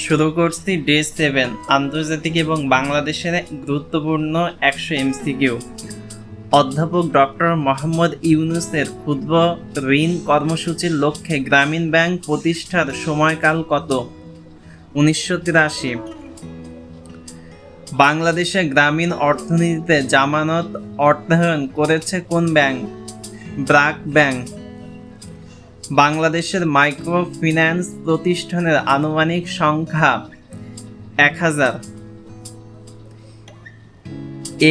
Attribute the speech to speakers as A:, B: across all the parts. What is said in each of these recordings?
A: শুরু করছি ডে 7 আন্তর্জাতিক এবং বাংলাদেশের গুরুত্বপূর্ণ 100 এমসিকিউ। অধ্যাপক ডক্টর মোহাম্মদ ইউনূসের ক্ষুদ্র ঋণ কর্মসূচির লক্ষ্যে গ্রামীণ ব্যাংক প্রতিষ্ঠার সময়কাল কত? 1983। বাংলাদেশে গ্রামীণ অর্থনীতিতে জামানত অর্থায়ন করেছে কোন ব্যাংক? ব্র্যাক ব্যাংক। বাংলাদেশের মাইক্রো ফিন্যান্স প্রতিষ্ঠানের আনুমানিক সংখ্যা 1000।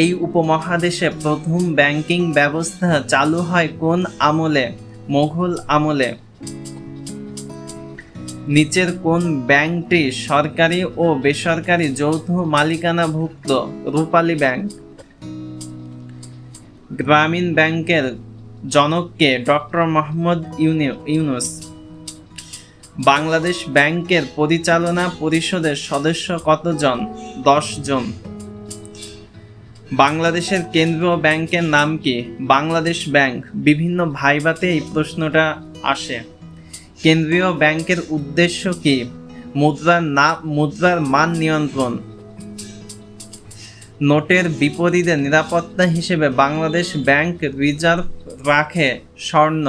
A: এই উপমহাদেশে প্রথম ব্যাংকিং ব্যবস্থা চালু হয় কোন আমলে? মোগল আমলে। নিচের কোন ব্যাংকটি সরকারি ও বেসরকারি যৌথ মালিকানাভুক্ত? রূপালী ব্যাংক। গ্রামীণ ব্যাংকের জনককে? ডক্টর মোহাম্মদ ইউনূস। বাংলাদেশ ব্যাংকের পরিচালনা পরিষদের সদস্য কতজন? 10 জন। বাংলাদেশের কেন্দ্রীয় ব্যাংকের নাম কি? বাংলাদেশ ব্যাংক। বিভিন্ন ভাইভাতে এই প্রশ্নটা আসে। কেন্দ্রীয় ব্যাংকের উদ্দেশ্য কি? মুদ্রার মান নিয়ন্ত্রণ। নোটের বিপরীতে নিরাপত্তা হিসেবে বাংলাদেশ ব্যাংক রিজার্ভ রাখে স্বর্ণ।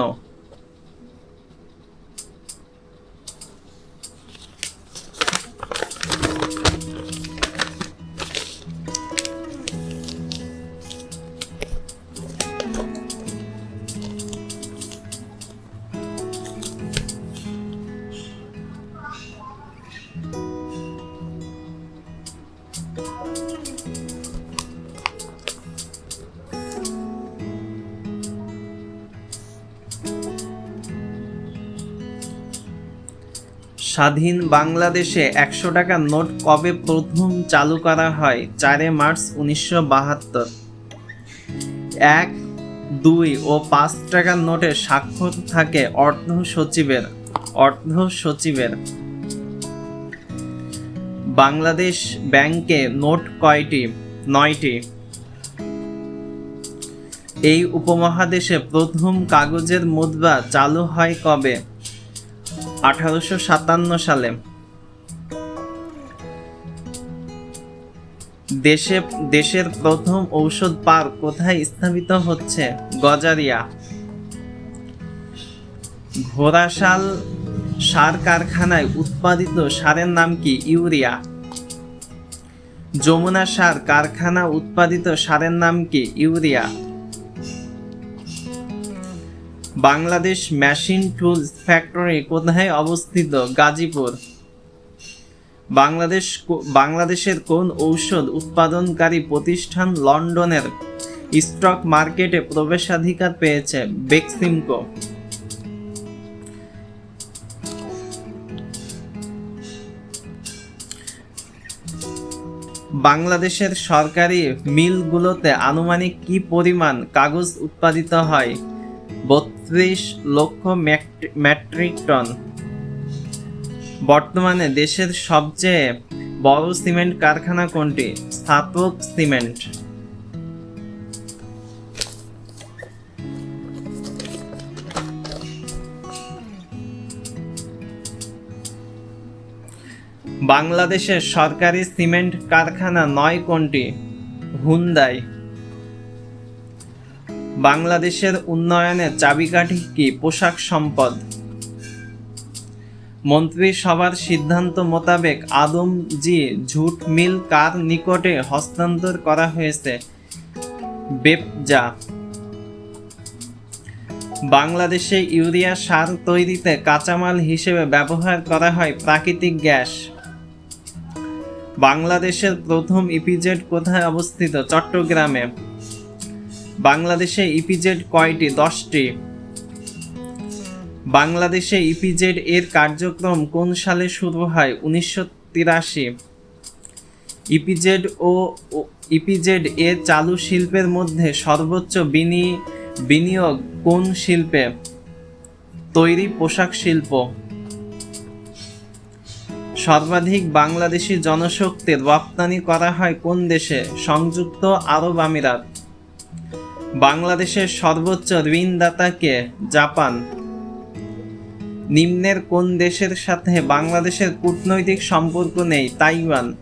A: স্বাধীন বাংলাদেশে 100 টাকার নোট কবে প্রথম চালু করা হয়? 4 মার্চ 1972। 1, 2 ও 5 টাকার নোটে স্বাক্ষর থাকে অর্থ সচিবের। বাংলাদেশ ব্যাংকে নোট কয়টি? 9টি। এই উপমহাদেশে প্রথম কাগজের মুদ্রা চালু হয় কবে? 1857 সালে। দেশের প্রথম ঔষধ পার্ক কোথায় স্থাপিত হচ্ছে? গজারিয়া। ঘোড়াশাল সার কারখানায় উৎপাদিত সারের নাম কি? ইউরিয়া। যমুনা সার কারখানা উৎপাদিত সারের নাম কি? Urea. Bangladesh machine tools factory কোথায় অবস্থিত? গাজীপুর। বাংলাদেশের কোন ঔষধ উৎপাদনকারী প্রতিষ্ঠান লন্ডনের স্টক মার্কেটে প্রবেশাধিকার পেয়েছে? বেক্সিমকো। বাংলাদেশের সরকারি মিলগুলোতে আনুমানিক কি পরিমাণ কাগজ উৎপাদিত হয়? 32 লক্ষ মেট্রিক টন। বর্তমানে দেশের সবচেয়ে বড় সিমেন্ট কারখানা কোনটি? স্থাপক সিমেন্ট। বাংলাদেশের সরকারি সিমেন্ট কারখানা 9 কোনটি? হুন্দাই। বাংলাদেশের উন্নয়নের চাবিকাঠি কি? পোশাক সম্পদ। মন্ত্রিসভার সিদ্ধান্ত মোতাবেক আদমজী ঝুট মিল কার নিকটে হস্তান্তর করা হয়েছে? বেপজা। বাংলাদেশে ইউরিয়া সার তৈরিতে কাঁচামাল হিসেবে ব্যবহার করা হয় প্রাকৃতিক গ্যাস। বাংলাদেশের প্রথম ইপিজেড কোথায় অবস্থিত? চট্টগ্রামে। বাংলাদেশে ইপিজেড কয়টি? 10টি। বাংলাদেশে ইপিজেড এর কার্যক্রম কোন সালে শুরু হয়? 1983। ইপিজেড এর চালু শিল্পের মধ্যে সর্বোচ্চ বিনিয়োগ কোন শিল্পে? তৈরি পোশাক শিল্প। সর্বাধিক বাংলাদেশি জনশক্তির রপ্তানি করা হয় কোন দেশে? সংযুক্ত আরব আমিরাত। বাংলাদেশের সর্বোচ্চ ঋণদাতা কে? জাপান। নিম্নের কোন দেশের সাথে বাংলাদেশের কূটনৈতিক সম্পর্ক নেই? তাইওয়ান।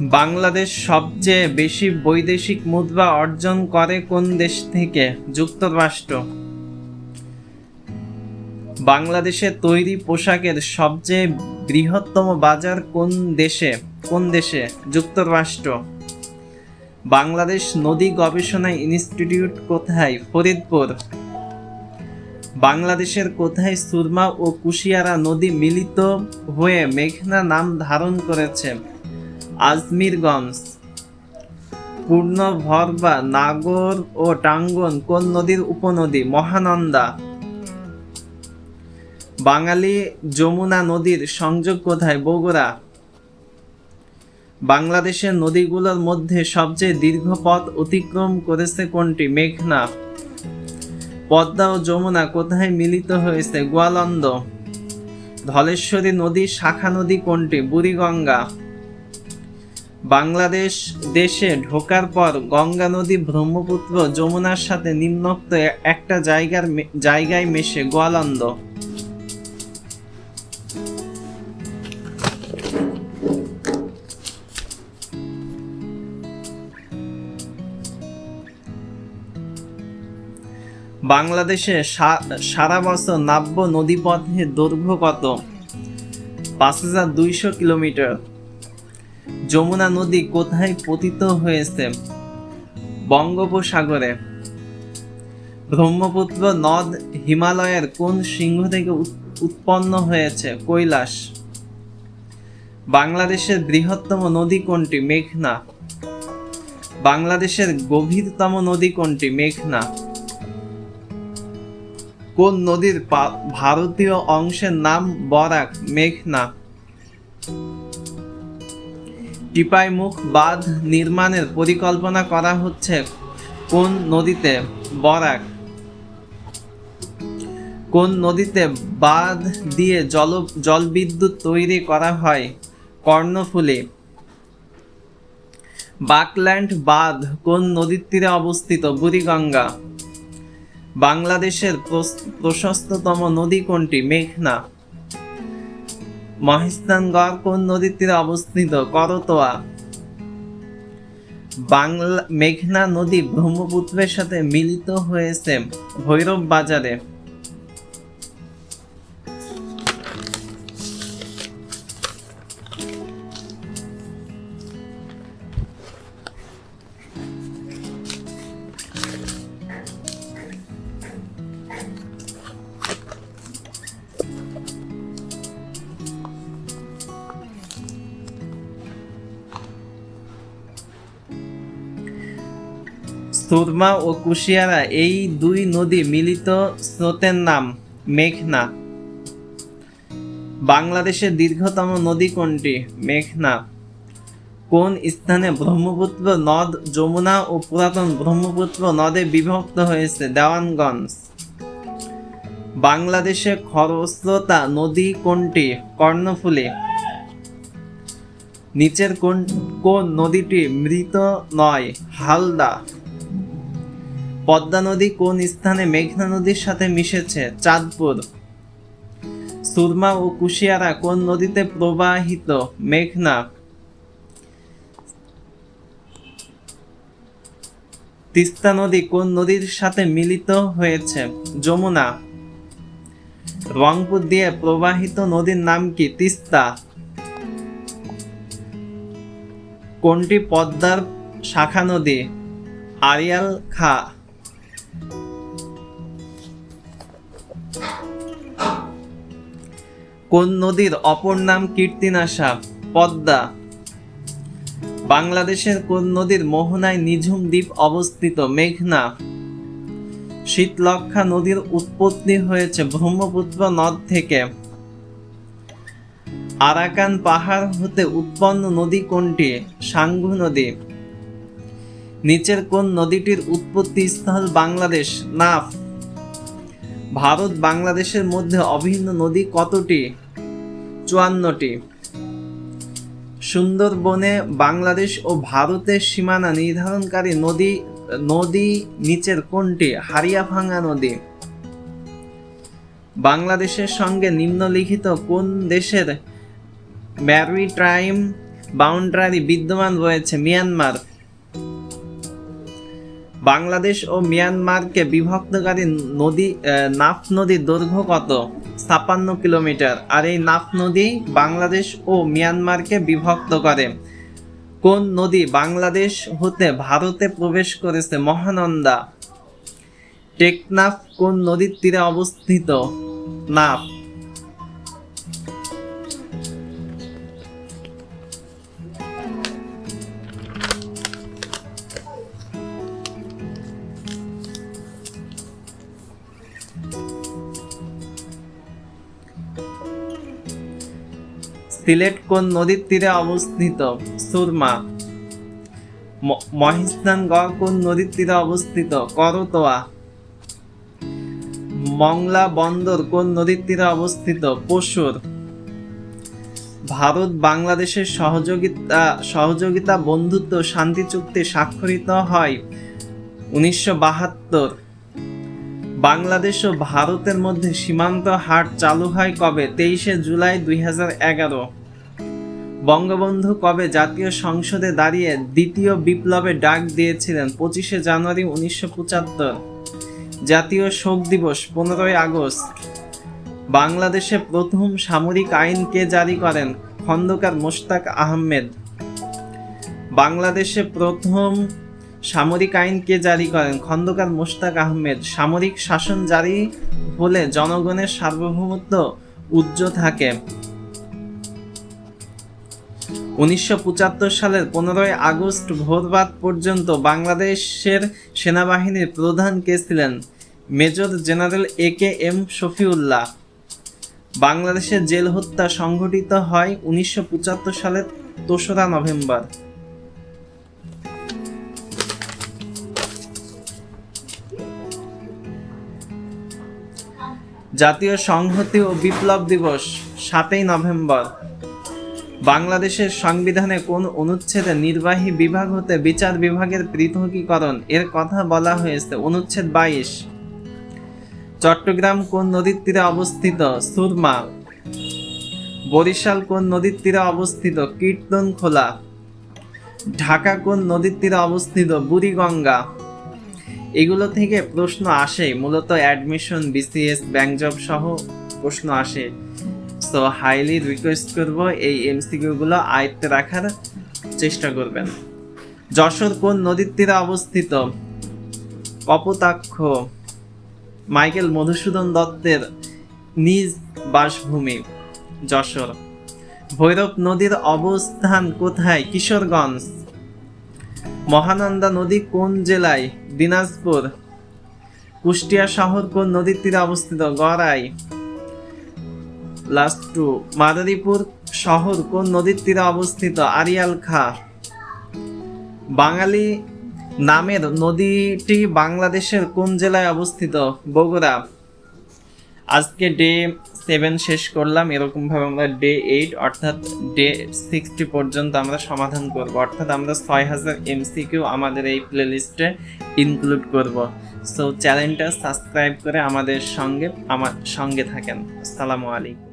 A: বাংলাদেশ সবচেয়ে বেশি বৈদেশিক মুদ্রা অর্জন করে কোন দেশ থেকে? যুক্তরাষ্ট্র। বাংলাদেশের তৈরি পোশাকের সবচেয়ে বৃহত্তম বাজার কোন দেশে? যুক্তরাষ্ট্র। বাংলাদেশ নদী গবেষণা ইনস্টিটিউট কোথায়? ফরিদপুর। বাংলাদেশের কোথায় সুরমা ও কুশিয়ারা নদী মিলিত হয়ে মেঘনা নাম ধারণ করেছে? আজমিরগঞ্জ। পূর্ণভরবা, নাগর ও টাঙ্গন কোন নদীর উপনদী? মহানন্দা। বাঙালি যমুনা নদীর সংযোগ কোথায়? বগুড়া। বাংলাদেশের নদীগুলোর মধ্যে সবচেয়ে দীর্ঘ পথ অতিক্রম করেছে কোনটি? মেঘনা। পদ্মা ও যমুনা কোথায় মিলিত হয়েছে? গোয়ালন্দ। ধলেশ্বরী নদীর শাখা নদী কোনটি? বুড়িগঙ্গা। বাংলাদেশ দেশে ঢোকার পর গঙ্গা নদী ব্রহ্মপুত্র যমুনার সাথে নিম্নোক্ত একটা জায়গায় মেশে? গোয়ালন্দ। বাংলাদেশে সারা বছর নাব্য নদীপথের দৈর্ঘ্য কত? 5200 কিলোমিটার। যমুনা নদী কোথায় পতিত হয়েছে? বঙ্গোপসাগরে। ব্রহ্মপুত্র নদ হিমালয়ের কোন শৃঙ্গ থেকে উৎপন্ন হয়েছে? কৈলাস। বাংলাদেশের বৃহত্তম নদী কোনটি? মেঘনা। বাংলাদেশের গভীরতম নদী কোনটি? মেঘনা। কোন নদীর ভারতীয় অংশের নাম বরাক? মেঘনা। টিপাইমুখ বাঁধ নির্মাণের পরিকল্পনা করা হচ্ছে কোন নদীতে? বরাক। কোন নদীতে বাঁধ দিয়ে জলবিদ্যুৎ তৈরি করা হয়? কর্ণফুলী। বাকল্যান্ড বাঁধ কোন নদীর তীরে অবস্থিত? বুড়িগঙ্গা। বাংলাদেশের প্রশস্ততম নদী কোনটি? মেঘনা। মহেস্থানগড় কোন নদীর তীরে অবস্থিত? করতোয়া। মেঘনা নদী ব্রহ্মপুত্রের সাথে মিলিত হয়েছে ভৈরব বাজারে। সুরমা ও কুশিয়ারা এই দুই নদী মিলিত স্রোতের নাম? মেঘনা। বাংলাদেশের দীর্ঘতম নদী কোনটি? মেঘনা। কোন স্থানে ব্রহ্মপুত্র নদ যমুনা ও পুরাতন ব্রহ্মপুত্র নদে বিভক্ত হয়েছে? দেওয়ানগঞ্জ। বাংলাদেশে খরস্রোতা নদী কোনটি? কর্ণফুলী। নিচের কোন নদীটি মৃত নয়? হালদা। পদ্মা নদী কোন স্থানে মেঘনা নদীর সাথে মিশেছে? চাঁদপুর। সুরমা ও কুশিয়ারা কোন নদীতে প্রবাহিত? মেঘনা। তিস্তা নদী কোন নদীর সাথে মিলিত হয়েছে? যমুনা। রংপুর দিয়ে প্রবাহিত নদীর নাম কি? তিস্তা। কোনটি পদ্মার শাখা নদী? আড়িয়াল খাঁ। কোন নদীর অপর নাম কীর্তিনাশা? পদ্মা। বাংলাদেশের কোন নদীর মোহনায় নিঝুম দ্বীপ অবস্থিত? মেঘনা। শীতলক্ষ্যা নদীর উৎপত্তি হয়েছে ব্রহ্মপুত্র নদ থেকে। আরাকান পাহাড় হতে উৎপন্ন নদী কোনটি? সাঙ্গু নদী। নিচের কোন নদীটির উৎপত্তি স্থল বাংলাদেশ? নাফ। ভারত বাংলাদেশের মধ্যে অভিন্ন নদী কতটি? 54টি। সুন্দরবনে বাংলাদেশ ও ভারতের সীমানা নির্ধারণকারী নদী নিচের কোনটি? হারিয়াভাঙ্গা নদী। বাংলাদেশের সঙ্গে নিম্নলিখিত কোন দেশের ম্যারিটাইম বাউন্ডারি বিদ্যমান রয়েছে? মিয়ানমার। বাংলাদেশ ও মিয়ানমারকে বিভক্তকারী নাফ নদীর দৈর্ঘ্য কত? 56 কিলোমিটার। আর এই নাফ নদী বাংলাদেশ ও মিয়ানমারকে বিভক্ত করে। কোন নদী বাংলাদেশ হতে ভারতে প্রবেশ করেছে? মহানন্দা। টেকনাফ কোন নদীর তীরে অবস্থিত? নাফ। সিলেট কোন নদীর তীরে অবস্থিত? সুরমা। মহিস্থানগড় কোন নদীর তীরে অবস্থিত? করতোয়া। মংলা বন্দর কোন নদীর তীরে অবস্থিত? পশুর। ভারত বাংলাদেশের সহযোগিতা বন্ধুত্ব শান্তি চুক্তি স্বাক্ষরিত হয় 1972। বাংলাদেশ ও ভারতের মধ্যে সীমান্ত হাট চালু হয় কবে? 23 জুলাই 2011। বঙ্গবন্ধু কবে জাতীয় সংসদে দাঁড়িয়ে দ্বিতীয় বিপ্লবে ডাক দিয়েছিলেন? 25 জানুয়ারি 1975। জাতীয় শোক দিবস 15 আগস্ট। বাংলাদেশে প্রথম সামরিক আইন কে জারি করেন? খন্দকার মোশতাক আহমেদ। বাংলাদেশে প্রথম সামরিক আইন কে জারি করেন? খন্দকার মোশতাক আহমেদ। সামরিক শাসন জারি হলে জনগণের সার্বভৌমত্ব উজ্জ্বল থাকে। 1975 সালের 15 আগস্ট ভোররাত পর্যন্ত বাংলাদেশের সেনাবাহিনীর প্রধান কে ছিলেন? Major general AKM Shafiullah. বাংলাদেশের জেল হত্যা সংঘটিত হয় 1975 সালের 3রা নভেম্বর। জাতীয় সংহতি ও বিপ্লব দিবস 7ই নভেম্বর। বাংলাদেশের সংবিধানে কোন অনুচ্ছেদে নির্বাহী বিভাগ হতে বিচার বিভাগের পৃথকীকরণ এর কথা বলা হয়েছে? অনুচ্ছেদ 22। চট্টগ্রাম কোন নদীর তীরে অবস্থিত? সুরমা। বরিশাল কোন নদীর তীরে অবস্থিত? কীর্তনখোলা। ঢাকা কোন নদীর তীরে অবস্থিত? বুড়িগঙ্গা। এগুলো থেকে প্রশ্ন আসে, মূলত অ্যাডমিশন, BCS, ব্যাংক জব সহ প্রশ্ন আসে। সো হাইলি রিকোয়েস্ট করব এই MCQ গুলো আয়ত্তে রাখার চেষ্টা করবেন। যশোর কোন নদীর তীরে অবস্থিত? কপোতাক্ষ। মাইকেল মধুসূদন দত্তের নিজ বাসভূমি যশোর। ভৈরব নদীর অবস্থান কোথায়? কিশোরগঞ্জ। মহানন্দা নদী কোন জেলায়? দিনাজপুর। কুষ্টিয়া শহর কোন নদীর তীরে অবস্থিত? গড়াই। লাস্ট 2। মাদারীপুর শহর কোন নদীর তীরে অবস্থিত? আড়িয়াল খাঁ। বাঙালি নামের নদীটি বাংলাদেশের কোন জেলায় অবস্থিত? বগুড়া। আজকে ডে 7 শেষ করলাম। এরকম ভাবে আমরা ডে 8 অর্থাৎ ডে 60 পর্যন্ত আমরা সমাধান করব, অর্থাৎ আমরা 6000 MCQ আমাদের এই প্লেলিস্টে ইনক্লুড করব। সো চ্যানেলটা সাবস্ক্রাইব করে আমার সঙ্গে থাকেন। আসসালামু আলাইকুম।